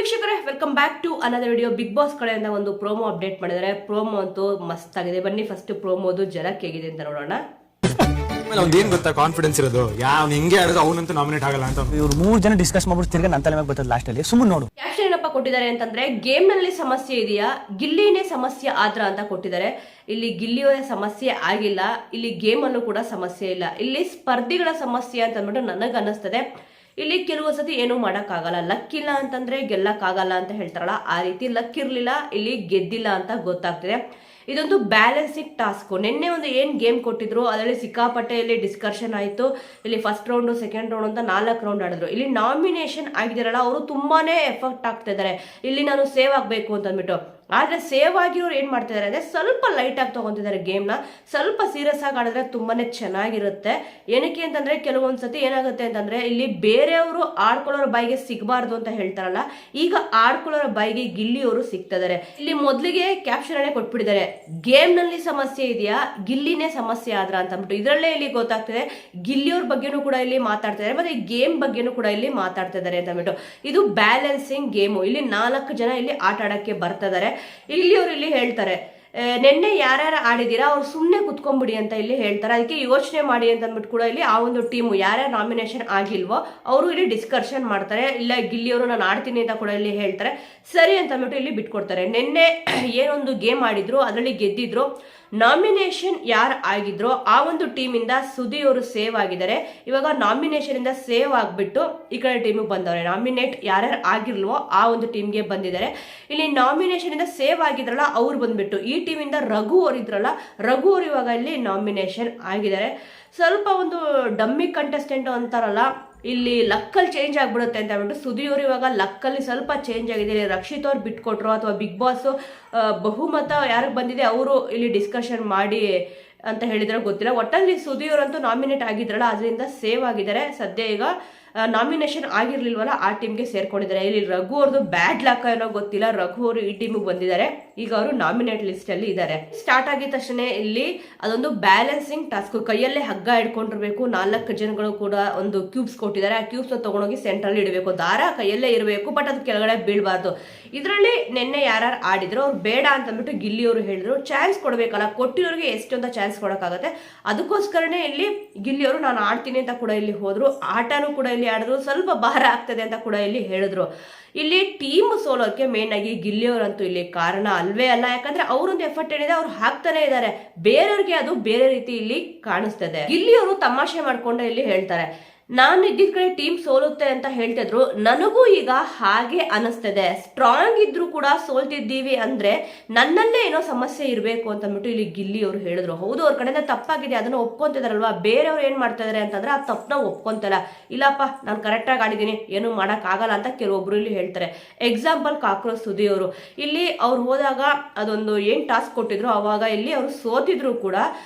ವೀಕ್ಷಕರೇ, welcome back to another video. Bigg Boss ಕಡೆಯಿಂದ ಒಂದು ಪ್ರೋಮೋ ಅಪ್ಡೇಟ್ ಮಾಡಿದ್ದಾರೆ. ಪ್ರೋಮೋ ಅಂತೂ ಮಸ್ತ್ ಆಗಿದೆ. ಬನ್ನಿ ಫಸ್ಟ್ ಪ್ರೋಮೋದು ಜಲಕ್ ಹೇಗಿದೆ ಅಂತ ನೋಡೋಣ. ಏನ್ ಗೊತ್ತಾ ಕಾನ್ಫಿಡೆನ್ಸ್ ಇರೋದು, ಯಾವ ಹಿಂಗೆ ಆಡೋದು ಅವನಂತೂ ನಾಮಿನೇಟ್ ಆಗಲ್ಲ ಅಂತ ಇವ್ರು 3 ಜನ ಡಿಸ್ಕಸ್ ಮಾಡ್ಬಿಟ್ಟು ತಿರ್ಗ ನನ್ನ ತಲೆ ಮೇಲೆ ಬರ್ತದೆ ಲಾಸ್ಟ್ ಅಲ್ಲಿ. ಸುಮ್ಮನೆ ನೋಡು. ಕ್ಯಾಪ್ಷನ್ ಏನಪ್ಪ ಕೊಟ್ಟಿದ್ದಾರೆ ಅಂತಂದ್ರೆ, ಗೇಮ್ ನಲ್ಲಿ ಸಮಸ್ಯೆ ಇದೆಯಾ, ಗಿಲ್ಲಿನೇ ಸಮಸ್ಯೆ ಆದ್ರ ಅಂತ ಕೊಟ್ಟಿದ್ದಾರೆ. ಇಲ್ಲಿ ಗಿಲ್ಲಿಯ ಸಮಸ್ಯೆ ಆಗಿಲ್ಲ, ಇಲ್ಲಿ ಗೇಮ್ ಅಲ್ಲೂ ಕೂಡ ಸಮಸ್ಯೆ ಇಲ್ಲ, ಇಲ್ಲಿ ಸ್ಪರ್ಧಿಗಳ ಸಮಸ್ಯೆ ಅಂತ ಅಂದ್ಬಿಟ್ಟು ನನಗೆ ಅನ್ನಿಸ್ತದೆ. ಇಲ್ಲಿ ಕೆಲವು ಸತಿ ಏನೂ ಮಾಡೋಕ್ಕಾಗಲ್ಲ, ಲಕ್ ಇಲ್ಲ ಅಂತಂದ್ರೆ ಗೆಲ್ಲಕ್ಕಾಗಲ್ಲ ಅಂತ ಹೇಳ್ತಾರಲ್ಲ, ಆ ರೀತಿ ಲಕ್ ಇರ್ಲಿಲ್ಲ, ಇಲ್ಲಿ ಗೆದ್ದಿಲ್ಲ ಅಂತ ಗೊತ್ತಾಗ್ತಿದೆ. ಇದೊಂದು ಬ್ಯಾಲೆನ್ಸಿಂಗ್ ಟಾಸ್ಕು. ನಿನ್ನೆ ಒಂದು ಏನು ಗೇಮ್ ಕೊಟ್ಟಿದ್ರು ಅದರಲ್ಲಿ ಸಿಕ್ಕಾಪಟ್ಟೆ ಇಲ್ಲಿ ಡಿಸ್ಕಷನ್ ಆಯಿತು. ಇಲ್ಲಿ ಫಸ್ಟ್ ರೌಂಡು ಸೆಕೆಂಡ್ ರೌಂಡ್ ಅಂತ 4 ರೌಂಡ್ ಆಡಿದ್ರು. ಇಲ್ಲಿ ನಾಮಿನೇಷನ್ ಆಗಿದಾರಲ್ಲ, ಅವರು ತುಂಬಾನೇ ಎಫರ್ಟ್ ಆಗ್ತಾ ಇದ್ದಾರೆ, ಇಲ್ಲಿ ನಾನು ಸೇವ್ ಆಗಬೇಕು ಅಂತ ಅಂದ್ಬಿಟ್ಟು. ಆದರೆ ಸೇವ್ ಆಗಿರೋರು ಏನು ಮಾಡ್ತಿದ್ದಾರೆ ಅಂದರೆ, ಸ್ವಲ್ಪ ಲೈಟಾಗಿ ತೊಗೊತಿದ್ದಾರೆ ಗೇಮ್ನ. ಸ್ವಲ್ಪ ಸೀರಿಯಸ್ ಆಗಿ ಆಡಿದ್ರೆ ತುಂಬಾನೇ ಚೆನ್ನಾಗಿರುತ್ತೆ. ಏನಕ್ಕೆ ಅಂತಂದರೆ, ಕೆಲವೊಂದು ಸತಿ ಏನಾಗುತ್ತೆ ಅಂತಂದರೆ, ಇಲ್ಲಿ ಬೇರೆಯವರು ಆಡ್ಕೊಳ್ಳೋರ ಬಾಯಿಗೆ ಸಿಗಬಾರ್ದು ಅಂತ ಹೇಳ್ತಾರಲ್ಲ, ಈಗ ಆಡ್ಕೊಳ್ಳೋರ ಬಾಯಿಗೆ ಗಿಲ್ಲಿಯವರು ಸಿಗ್ತಿದ್ದಾರೆ. ಇಲ್ಲಿ ಮೊದಲಿಗೆ ಕ್ಯಾಪ್ಷನ್ ಅಲ್ಲೇ ಕೊಟ್ಬಿಟ್ಟಿದ್ದಾರೆ, ಗೇಮ್ನಲ್ಲಿ ಸಮಸ್ಯೆ ಇದೆಯಾ, ಗಿಲ್ಲಿನೇ ಸಮಸ್ಯೆ ಆದ್ರ ಅಂತ ಅಂದ್ಬಿಟ್ಟು. ಇದರಲ್ಲೇ ಇಲ್ಲಿ ಗೊತ್ತಾಗ್ತದೆ ಗಿಲ್ಲಿಯವ್ರ ಬಗ್ಗೆನೂ ಕೂಡ ಇಲ್ಲಿ ಮಾತಾಡ್ತಿದ್ದಾರೆ, ಮತ್ತೆ ಗೇಮ್ ಬಗ್ಗೆನೂ ಕೂಡ ಇಲ್ಲಿ ಮಾತಾಡ್ತಾ ಇದ್ದಾರೆ ಅಂತ ಅಂದ್ಬಿಟ್ಟು. ಇದು ಬ್ಯಾಲೆನ್ಸಿಂಗ್ ಗೇಮು. ಇಲ್ಲಿ 4 ಜನ ಇಲ್ಲಿ ಆಟ ಆಡಕ್ಕೆ ಬರ್ತಿದ್ದಾರೆ. ಇಲ್ಲಿ ಅವ್ರು ಇಲ್ಲಿ ಹೇಳ್ತಾರೆ, ನಿನ್ನೆ ಯಾರ್ಯಾರು ಆಡಿದ್ದೀರಾ ಅವ್ರು ಸುಮ್ಮನೆ ಕುತ್ಕೊಂಡ್ಬಿಡಿ ಅಂತ ಇಲ್ಲಿ ಹೇಳ್ತಾರೆ. ಅದಕ್ಕೆ ಯೋಚನೆ ಮಾಡಿ ಅಂತ ಅಂದ್ಬಿಟ್ಟು ಕೂಡ ಇಲ್ಲಿ ಆ ಒಂದು ಟೀಮು ಯಾರ್ಯಾರು ನಾಮಿನೇಷನ್ ಆಗಿಲ್ವೋ ಅವರು ಇಲ್ಲಿ ಡಿಸ್ಕಷನ್ ಮಾಡ್ತಾರೆ. ಇಲ್ಲ ಗಿಲ್ಲಿಯವರು ನಾನು ಆಡ್ತೀನಿ ಅಂತ ಕೂಡ ಇಲ್ಲಿ ಹೇಳ್ತಾರೆ. ಸರಿ ಅಂತ ಅಂದ್ಬಿಟ್ಟು ಇಲ್ಲಿ ಬಿಟ್ಕೊಡ್ತಾರೆ. ನಿನ್ನೆ ಏನೊಂದು ಗೇಮ್ ಆಡಿದ್ರು ಅದರಲ್ಲಿ ಗೆದ್ದಿದ್ರು, ನಾಮಿನೇಷನ್ ಯಾರು ಆಗಿದ್ರು ಆ ಒಂದು ಟೀಮಿಂದ ಸುದಿ ಅವರು ಸೇವ್ ಆಗಿದ್ದಾರೆ. ಇವಾಗ ನಾಮಿನೇಷನ್ ಇಂದ ಸೇವ್ ಆಗ್ಬಿಟ್ಟು ಈ ಕಡೆ ಟೀಮಿಗೆ ಬಂದವ್ರೆ. ನಾಮಿನೇಟ್ ಯಾರ್ಯಾರು ಆಗಿರ್ಲ್ವೋ ಆ ಒಂದು ಟೀಮ್ಗೆ ಬಂದಿದ್ದಾರೆ. ಇಲ್ಲಿ ನಾಮಿನೇಷನ್ ಇಂದ ಸೇವ್ ಆಗಿದ್ರಲ್ಲ ಅವ್ರು ಬಂದ್ಬಿಟ್ಟು ಈ ಟೀಮಿಂದ ರಘು ಅವರು ಇದ್ರಲ್ಲ, ರಘು ಅವರು ಇವಾಗ ಇಲ್ಲಿ ನಾಮಿನೇಷನ್ ಆಗಿದ್ದಾರೆ. ಸ್ವಲ್ಪ ಒಂದು ಡಮ್ಮಿ ಕಂಟೆಸ್ಟೆಂಟ್ ಅಂತಾರಲ್ಲ, ಇಲ್ಲಿ ಲಕ್ಕಲ್ಲಿ ಚೇಂಜ್ ಆಗ್ಬಿಡುತ್ತೆ ಅಂತ ಹೇಳ್ಬಿಟ್ಟು ಸುದಿಯವರು ಇವಾಗ ಲಕ್ಕಲ್ಲಿ ಸ್ವಲ್ಪ ಚೇಂಜ್ ಆಗಿದೆ. ರಕ್ಷಿತ್ ಅವ್ರು ಬಿಟ್ಕೊಟ್ರು ಅಥವಾ ಬಿಗ್ ಬಾಸ್ ಬಹುಮತ ಯಾರಿಗೆ ಬಂದಿದೆ ಅವರು ಇಲ್ಲಿ ಡಿಸ್ಕಷನ್ ಮಾಡಿ ಅಂತ ಹೇಳಿದ್ರೆ ಗೊತ್ತಿಲ್ಲ. ಒಟ್ಟಲ್ಲಿ ಸುದಿಯವರಂತೂ ನಾಮಿನೇಟ್ ಆಗಿದ್ರಲ್ಲ, ಅದರಿಂದ ಸೇವ್ ಆಗಿದ್ದಾರೆ. ಸದ್ಯ ಈಗ ನಾಮಿನೇಷನ್ ಆಗಿರ್ಲಿಲ್ವಲ್ಲ ಆ ಟೀಮ್ಗೆ ಸೇರ್ಕೊಂಡಿದ್ದಾರೆ. ಇಲ್ಲಿ ರಘು ಅವ್ರದ್ದು ಬ್ಯಾಡ್ ಲಕ್ ಏನೋ ಗೊತ್ತಿಲ್ಲ, ರಘು ಅವರು ಈ ಟೀಮಿಗೆ ಬಂದಿದ್ದಾರೆ. ಈಗ ಅವರು ನಾಮಿನೇಟ್ ಲಿಸ್ಟ್ ಅಲ್ಲಿ ಇದ್ದಾರೆ. ಸ್ಟಾರ್ಟ್ ಆಗಿದ ತಕ್ಷಣ ಇಲ್ಲಿ ಅದೊಂದು ಬ್ಯಾಲೆನ್ಸಿಂಗ್ ಟಾಸ್ಕ್. ಕೈಯಲ್ಲೇ ಹಗ್ಗ ಹಿಡ್ಕೊಂಡಿರ್ಬೇಕು. 4 ಜನಗಳು ಕೂಡ ಒಂದು ಕ್ಯೂಬ್ಸ್ ಕೊಟ್ಟಿದ್ದಾರೆ. ಆ ಕ್ಯೂಬ್ಸ್ ತಗೊಂಡೋಗಿ ಸೆಂಟ್ರಲ್ಲಿ ಇಡಬೇಕು. ದಾರ ಕೈಯಲ್ಲೇ ಇರಬೇಕು, ಬಟ್ ಅದು ಕೆಳಗಡೆ ಬೀಳಬಾರ್ದು. ಇದರಲ್ಲಿ ನಿನ್ನೆ ಯಾರ್ಯಾರು ಆಡಿದ್ರು ಅವ್ರು ಬೇಡ ಅಂತ ಅಂದ್ಬಿಟ್ಟು ಗಿಲ್ಲಿಯವರು ಹೇಳಿದ್ರು. ಚಾನ್ಸ್ ಕೊಡ್ಬೇಕಲ್ಲ, ಕೊಟ್ಟಿರೋರಿಗೆ ಎಷ್ಟು ಅಂತ ಚಾನ್ಸ್ ಕೊಡೋಕ್ಕಾಗತ್ತೆ. ಅದಕ್ಕೋಸ್ಕರನೇ ಇಲ್ಲಿ ಗಿಲ್ಲಿಯವರು ನಾನು ಆಡ್ತೀನಿ ಅಂತ ಕೂಡ ಇಲ್ಲಿ ಹೋದ್ರು. ಆಟನೂ ಕೂಡ ಇಲ್ಲಿ ಆಡಿದ್ರು. ಸ್ವಲ್ಪ ಭಾರ ಆಗ್ತದೆ ಅಂತ ಕೂಡ ಇಲ್ಲಿ ಹೇಳಿದ್ರು. ಇಲ್ಲಿ ಟೀಮ್ ಸೋಲೋಕೆ ಮೇನ್ ಆಗಿ ಗಿಲ್ಲಿಯವರಂತೂ ಇಲ್ಲಿ ಕಾರಣ ಅಲ್ವೇ ಅಲ್ಲ. ಯಾಕಂದ್ರೆ ಅವರೊಂದು ಎಫರ್ಟ್ ಏನಿದೆ ಅವ್ರು ಹಾಕ್ತಾನೆ ಇದ್ದಾರೆ, ಬೇರೆಯವ್ರಿಗೆ ಅದು ಬೇರೆ ರೀತಿ ಇಲ್ಲಿ ಕಾಣಿಸ್ತದೆ. ಗಿಲ್ಲಿಯವರು ತಮಾಷೆ ಮಾಡ್ಕೊಂಡೆ ಇಲ್ಲಿ ಹೇಳ್ತಾರೆ, ನಾನು ಇದ್ದಿದ್ ಕಡೆ ಟೀಮ್ ಸೋಲುತ್ತೆ ಅಂತ ಹೇಳ್ತಿದ್ರು, ನನಗೂ ಈಗ ಹಾಗೆ ಅನಿಸ್ತದೆ. ಸ್ಟ್ರಾಂಗ್ ಇದ್ರು ಕೂಡ ಸೋಲ್ತಿದ್ದೀವಿ ಅಂದ್ರೆ ನನ್ನಲ್ಲೇ ಏನೋ ಸಮಸ್ಯೆ ಇರಬೇಕು ಅಂತ ಅಂದ್ಬಿಟ್ಟು ಇಲ್ಲಿ ಗಿಲ್ಲಿ ಅವರು ಹೇಳಿದ್ರು. ಹೌದು, ಅವ್ರ ಕಡೆಯಿಂದ ತಪ್ಪಾಗಿದೆ, ಅದನ್ನ ಒಪ್ಕೊಂತಿದಾರಲ್ವಾ. ಬೇರೆಯವ್ರು ಏನ್ ಮಾಡ್ತಾ ಇದಾರೆ ಅಂತಂದ್ರೆ ಆ ತಪ್ಪನ್ನ ಒಪ್ಕೊಂತಲ್ಲ. ಇಲ್ಲಪ್ಪ ನಾನು ಕರೆಕ್ಟಾಗಿ ಆಡಿದ್ದೀನಿ, ಏನು ಮಾಡಕ್ ಆಗಲ್ಲ ಅಂತ ಕೆಲವೊಬ್ರು ಇಲ್ಲಿ ಹೇಳ್ತಾರೆ. ಎಕ್ಸಾಂಪಲ್ ಕಾಕ್ರೋಚ್ ಸುದಿ ಅವರು. ಇಲ್ಲಿ ಅವ್ರು ಹೋದಾಗ ಅದೊಂದು ಏನ್ ಟಾಸ್ಕ್ ಕೊಟ್ಟಿದ್ರು, ಅವಾಗ ಇಲ್ಲಿ ಅವ್ರು ಸೋತಿದ್ರು ಕೂಡ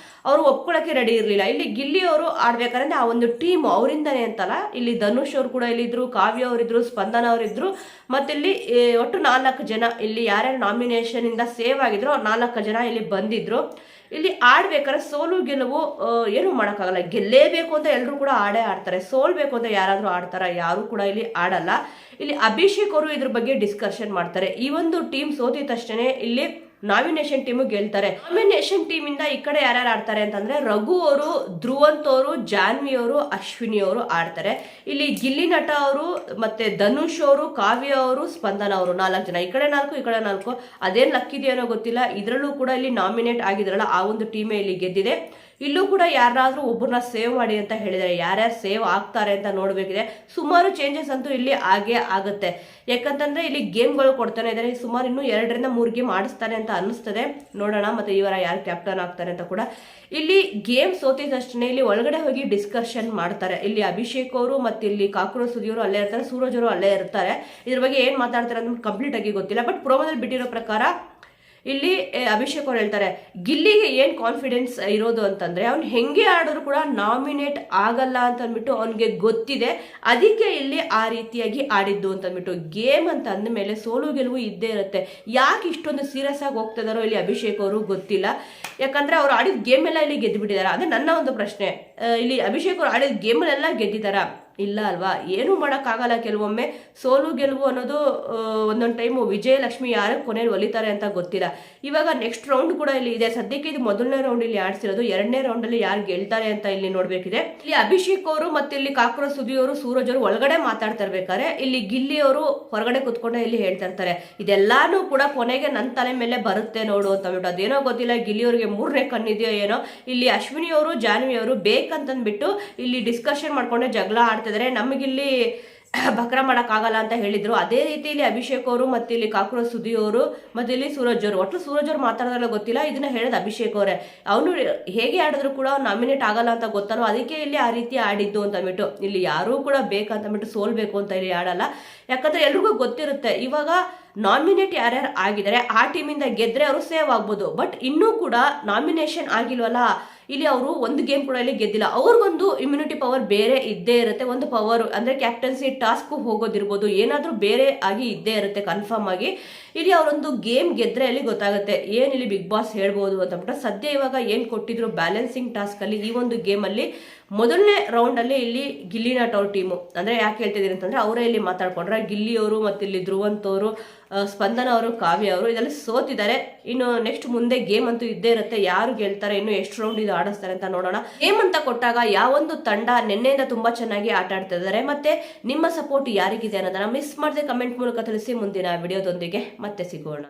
ಅವರು ಒಪ್ಕೊಳ್ಳೋಕೆ ರೆಡಿ ಇರಲಿಲ್ಲ. ಇಲ್ಲಿ ಗಿಲ್ಲಿ ಅವರು ಆಡ್ಬೇಕಾದ್ರೆ ಆ ಒಂದು ಟೀಮ್ ಅವರಿಂದನೇ ಅಂತಲ್ಲ, ಇಲ್ಲಿ ಧನುಷ್ ಅವರು ಕೂಡ ಇಲ್ಲಿದ್ರು, ಕಾವ್ಯ ಅವರಿದ್ರು, ಸ್ಪಂದನ ಅವರಿದ್ರು, ಮತ್ತಿಲ್ಲಿ ಒಟ್ಟು 4 ಜನ ಇಲ್ಲಿ ಯಾರ್ಯಾರು ನಾಮಿನೇಷನ್ ಇಂದ ಸೇವ್ ಆಗಿದ್ರು 4 ಜನ ಇಲ್ಲಿ ಬಂದಿದ್ರು. ಇಲ್ಲಿ ಆಡ್ಬೇಕಾದ್ರೆ ಸೋಲು ಗೆಲುವು ಏನು ಮಾಡೋಕ್ಕಾಗಲ್ಲ. ಗೆಲ್ಲೇಬೇಕು ಅಂತ ಎಲ್ಲರೂ ಕೂಡ ಆಡೇ ಆಡ್ತಾರೆ, ಸೋಲ್ಬೇಕು ಅಂತ ಯಾರಾದರೂ ಆಡ್ತಾರ? ಯಾರು ಕೂಡ ಇಲ್ಲಿ ಆಡಲ್ಲ. ಇಲ್ಲಿ ಅಭಿಷೇಕ್ ಅವರು ಇದ್ರ ಬಗ್ಗೆ ಡಿಸ್ಕಷನ್ ಮಾಡ್ತಾರೆ. ಈ ಒಂದು ಟೀಮ್ ಸೋತಿದ ತಕ್ಷಣ ಇಲ್ಲಿ ನಾಮಿನೇಷನ್ ಟೀಮು ಗೆಲ್ತಾರೆ. ನಾಮಿನೇಷನ್ ಟೀಮ್ ಇಂದ ಈ ಕಡೆ ಯಾರ್ಯಾರು ಆಡ್ತಾರೆ ಅಂತಂದ್ರೆ, ರಘು ಅವರು, ಧ್ರುವಂತ್ ಅವರು, ಜಾನ್ವಿ ಅವರು, ಅಶ್ವಿನಿ ಅವರು ಆಡ್ತಾರೆ. ಇಲ್ಲಿ ಗಿಲ್ಲಿ ನಟ ಅವರು, ಮತ್ತೆ ಧನುಷ್ ಅವರು, ಕಾವ್ಯ ಅವರು, ಸ್ಪಂದನ ಅವರು, 4 ಜನ. ಈ ಕಡೆ 4 ಈ ಕಡೆ 4. ಅದೇನ್ ಲಕ್ಕಿದೆಯೋ ಗೊತ್ತಿಲ್ಲ. ಇದ್ರಲ್ಲೂ ಕೂಡ ಇಲ್ಲಿ ನಾಮಿನೇಟ್ ಆಗಿದ್ರಲ್ಲ ಆ ಒಂದು ಟೀಮೇ ಇಲ್ಲಿ ಗೆದ್ದಿದೆ. ಇಲ್ಲೂ ಕೂಡ ಯಾರಾದ್ರೂ ಒಬ್ಬರನ್ನ ಸೇವ್ ಮಾಡಿ ಅಂತ ಹೇಳಿದ್ದಾರೆ. ಯಾರ್ಯಾರು ಸೇವ್ ಆಗ್ತಾರೆ ಅಂತ ನೋಡ್ಬೇಕಿದೆ. ಸುಮಾರು ಚೇಂಜಸ್ ಅಂತೂ ಇಲ್ಲಿ ಆಗೇ ಆಗುತ್ತೆ. ಯಾಕಂತಂದ್ರೆ ಇಲ್ಲಿ ಗೇಮ್ಗಳು ಕೊಡ್ತಾನೆ ಇದ್ದಾರೆ. ಸುಮಾರು ಇನ್ನೂ 2 ರಿಂದ 3 ಗೇಮ್ ಆಡಿಸ್ತಾರೆ ಅಂತ ಅನಿಸ್ತದೆ. ನೋಡೋಣ ಮತ್ತೆ ಇವರ ಯಾರು ಕ್ಯಾಪ್ಟನ್ ಆಗ್ತಾರೆ ಅಂತ ಕೂಡ. ಇಲ್ಲಿ ಗೇಮ್ ಸೋತಿದಷ್ಟೇ ಇಲ್ಲಿ ಒಳಗಡೆ ಹೋಗಿ ಡಿಸ್ಕಷನ್ ಮಾಡ್ತಾರೆ. ಇಲ್ಲಿ ಅಭಿಷೇಕ್ ಅವರು ಮತ್ತೆ ಇಲ್ಲಿ ಕಾಕ್ರೋಚ್ ಸುದಿಯವರು ಅಲ್ಲೇ ಇರ್ತಾರೆ, ಸೂರಜ್ ಅವರು ಅಲ್ಲೇ ಇರ್ತಾರೆ. ಇದ್ರ ಬಗ್ಗೆ ಏನ್ ಮಾತಾಡ್ತಾರೆ ಅಂತ ಕಂಪ್ಲೀಟ್ ಆಗಿ ಗೊತ್ತಿಲ್ಲ. ಬಟ್ ಪ್ರೋಮೋದಲ್ಲಿ ಬಿಟ್ಟಿರೋ ಪ್ರಕಾರ ಇಲ್ಲಿ ಅಭಿಷೇಕ್ ಅವ್ರು ಹೇಳ್ತಾರೆ, ಗಿಲ್ಲಿಗೆ ಏನ್ ಕಾನ್ಫಿಡೆನ್ಸ್ ಇರೋದು ಅಂತಂದ್ರೆ, ಅವ್ನು ಹೆಂಗೆ ಆಡಿದ್ರು ಕೂಡ ನಾಮಿನೇಟ್ ಆಗಲ್ಲ ಅಂತ ಅಂದ್ಬಿಟ್ಟು ಅವ್ನಿಗೆ ಗೊತ್ತಿದೆ. ಅದಕ್ಕೆ ಇಲ್ಲಿ ಆ ರೀತಿಯಾಗಿ ಆಡಿದ್ದು ಅಂತ ಅಂದ್ಬಿಟ್ಟು. ಗೇಮ್ ಅಂತ ಅಂದಮೇಲೆ ಸೋಲು ಗೆಲುವು ಇದ್ದೇ ಇರುತ್ತೆ. ಯಾಕೆ ಇಷ್ಟೊಂದು ಸೀರಿಯಸ್ ಆಗಿ ಹೋಗ್ತಿದಾರೋ ಇಲ್ಲಿ ಅಭಿಷೇಕ್ ಅವರು ಗೊತ್ತಿಲ್ಲ. ಯಾಕಂದ್ರೆ ಅವ್ರು ಆಡಿದ ಗೇಮ್ ಎಲ್ಲ ಇಲ್ಲಿ ಗೆದ್ದು ಬಿಟ್ಟಿದ್ದಾರೆ. ಅದೇ ನನ್ನ ಒಂದು ಪ್ರಶ್ನೆ. ಇಲ್ಲಿ ಅಭಿಷೇಕ್ ಅವ್ರು ಆಡಿದ ಗೇಮಲ್ಲೆಲ್ಲ ಗೆದ್ದಿದಾರ, ಇಲ್ಲ ಅಲ್ವಾ? ಏನೂ ಮಾಡೋಕ್ಕಾಗಲ್ಲ. ಕೆಲವೊಮ್ಮೆ ಸೋಲು ಗೆಲುವು ಅನ್ನೋದು ಒಂದೊಂದು ಟೈಮು ವಿಜಯಲಕ್ಷ್ಮಿ ಯಾರು ಕೊನೆಯಲ್ಲಿ ಒಲಿತಾರೆ ಅಂತ ಗೊತ್ತಿಲ್ಲ. ಇವಾಗ ನೆಕ್ಸ್ಟ್ ರೌಂಡ್ ಕೂಡ ಇಲ್ಲಿ ಇದೆ. ಸದ್ಯಕ್ಕೆ ಇದು ಮೊದಲನೇ ರೌಂಡ್ ಇಲ್ಲಿ ಆಡ್ಸಿರೋದು. 2ನೇ ರೌಂಡಲ್ಲಿ ಯಾರು ಗೆಲ್ತಾರೆ ಅಂತ ಇಲ್ಲಿ ನೋಡ್ಬೇಕಿದೆ. ಇಲ್ಲಿ ಅಭಿಷೇಕ್ ಅವರು ಮತ್ತೆ ಇಲ್ಲಿ ಕಾಕ್ರೋಚ್ ಸುದಿ ಅವರು, ಸೂರಜ್ ಅವರು ಒಳಗಡೆ ಮಾತಾಡ್ತಾ ಇರ್ಬೇಕಾದ್ರೆ ಇಲ್ಲಿ ಗಿಲ್ಲಿ ಅವರು ಹೊರಗಡೆ ಕುತ್ಕೊಂಡೆ ಇಲ್ಲಿ ಹೇಳ್ತಾ ಇರ್ತಾರೆ, ಇದೆಲ್ಲಾನು ಕೂಡ ಕೊನೆಗೆ ನನ್ನ ತಲೆ ಮೇಲೆ ಬರುತ್ತೆ ನೋಡು ಅಂತ ಅಂದ್ಬಿಟ್ಟು. ಅದೇನೋ ಗೊತ್ತಿಲ್ಲ, ಗಿಲ್ಲಿ ಅವರಿಗೆ 3ನೇ ಕಣ್ಣಿದೆಯೋ ಏನೋ. ಇಲ್ಲಿ ಅಶ್ವಿನಿ ಅವರು ಜಾನ್ವಿ ಅವರು ಬೇಕಂತಂದ್ಬಿಟ್ಟು ಇಲ್ಲಿ ಡಿಸ್ಕಷನ್ ಮಾಡ್ಕೊಂಡೆ ಜಗಳ ಆಡ್ತಿದ್ದಾರೆ. ನಮಗಿಲ್ಲಿ ಬಕ್ರ ಮಾಡೋಕ್ಕಾಗಲ್ಲ ಅಂತ ಹೇಳಿದ್ರು. ಅದೇ ರೀತಿ ಇಲ್ಲಿ ಅಭಿಷೇಕ್ ಅವರು ಮತ್ತೆ ಇಲ್ಲಿ ಕಾಕ್ರೋಚ್ ಸುದಿ ಅವರು ಮತ್ತೆ ಇಲ್ಲಿ ಸೂರಜ್ ಅವರು, ಒಟ್ಟು ಸೂರಜ್ ಅವರು ಮಾತಾಡೋದಲ್ಲ ಗೊತ್ತಿಲ್ಲ, ಇದನ್ನ ಹೇಳೋದು ಅಭಿಷೇಕ್ ಅವರೇ. ಅವನು ಹೇಗೆ ಆಡಿದ್ರು ಕೂಡ ನಾಮಿನೇಟ್ ಆಗಲ್ಲ ಅಂತ ಗೊತ್ತಲ್ಲ, ಅದಕ್ಕೆ ಇಲ್ಲಿ ಆ ರೀತಿ ಆಡಿದ್ದು ಅಂತ ಅಂದ್ಬಿಟ್ಟು. ಇಲ್ಲಿ ಯಾರೂ ಕೂಡ ಬೇಕಂತಂದ್ಬಿಟ್ಟು ಸೋಲ್ಬೇಕು ಅಂತ ಇಲ್ಲಿ ಆಡಲ್ಲ. ಯಾಕಂದ್ರೆ ಎಲ್ರಿಗೂ ಗೊತ್ತಿರುತ್ತೆ ಇವಾಗ ನಾಮಿನೇಟ್ ಯಾರ್ಯಾರು ಆಗಿದ್ದಾರೆ ಆ ಟೀಮಿಂದ ಗೆದ್ರೆ ಅವರು ಸೇವ್ ಆಗ್ಬೋದು. ಬಟ್ ಇನ್ನೂ ಕೂಡ ನಾಮಿನೇಷನ್ ಆಗಿಲ್ವಲ್ಲ, ಇಲ್ಲಿ ಅವರು ಒಂದು ಗೇಮ್ ಕೂಡ ಇಲ್ಲಿ ಗೆದ್ದಿಲ್ಲ. ಅವ್ರಿಗೊಂದು ಇಮ್ಯುನಿಟಿ ಪವರ್ ಬೇರೆ ಇದ್ದೇ ಇರುತ್ತೆ. ಒಂದು ಪವರ್ ಅಂದ್ರೆ ಕ್ಯಾಪ್ಟನ್ಸಿ ಟಾಸ್ಕ್ ಹೋಗೋದಿರ್ಬೋದು, ಏನಾದ್ರೂ ಬೇರೆ ಆಗಿ ಇದ್ದೇ ಇರುತ್ತೆ ಕನ್ಫರ್ಮ್ ಆಗಿ. ಇಲ್ಲಿ ಅವರೊಂದು ಗೇಮ್ ಗೆದ್ರೆ ಅಲ್ಲಿ ಗೊತ್ತಾಗುತ್ತೆ ಏನ್ ಇಲ್ಲಿ ಬಿಗ್ ಬಾಸ್ ಹೇಳ್ಬೋದು ಅಂತ ಅಂದ್ಬಿಟ್ಟು. ಸದ್ಯ ಇವಾಗ ಏನ್ ಕೊಟ್ಟಿದ್ರು ಬ್ಯಾಲೆನ್ಸಿಂಗ್ ಟಾಸ್ಕ್ ಅಲ್ಲಿ ಈ ಒಂದು ಗೇಮ್ ಅಲ್ಲಿ ಮೊದಲನೇ ರೌಂಡ್ ಅಲ್ಲಿ ಇಲ್ಲಿ ಗಿಲ್ಲಿ ನಟ್ ಅವ್ರ ಟೀಮು, ಅಂದ್ರೆ ಯಾಕೆ ಹೇಳ್ತಿದೀನಿ ಅಂತಂದ್ರೆ ಅವರೇ ಇಲ್ಲಿ ಮಾತಾಡ್ಕೊಂಡ್ರೆ ಗಿಲ್ಲಿ ಅವರು ಮತ್ತೆ ಇಲ್ಲಿ ಧ್ರುವಂತ್ ಅವರು, ಸ್ಪಂದನ ಅವರು, ಕಾವ್ಯ ಅವರು ಇದರಲ್ಲಿ ಸೋತಿದ್ದಾರೆ. ಇನ್ನು ನೆಕ್ಸ್ಟ್ ಮುಂದೆ ಗೇಮ್ ಅಂತೂ ಇದ್ದೇ ಇರುತ್ತೆ. ಯಾರು ಗೆಲ್ತಾರೆ, ಇನ್ನು ಎಷ್ಟು ರೌಂಡ್ ಇದು ಆಡಿಸ್ತಾರೆ ಅಂತ ನೋಡೋಣ. ಗೇಮ್ ಅಂತ ಕೊಟ್ಟಾಗ ಯಾವೊಂದು ತಂಡ ನಿನ್ನೆಯಿಂದ ತುಂಬಾ ಚೆನ್ನಾಗಿ ಆಟ ಆಡ್ತಾ ಇದ್ದಾರೆ, ಮತ್ತೆ ನಿಮ್ಮ ಸಪೋರ್ಟ್ ಯಾರಿಗಿದೆ ಅನ್ನೋದನ್ನ ಮಿಸ್ ಮಾಡದೆ ಕಮೆಂಟ್ ಮೂಲಕ ತಿಳಿಸಿ. ಮುಂದಿನ ವಿಡಿಯೋದೊಂದಿಗೆ ಮತ್ತೆ ಸಿಗೋಣ.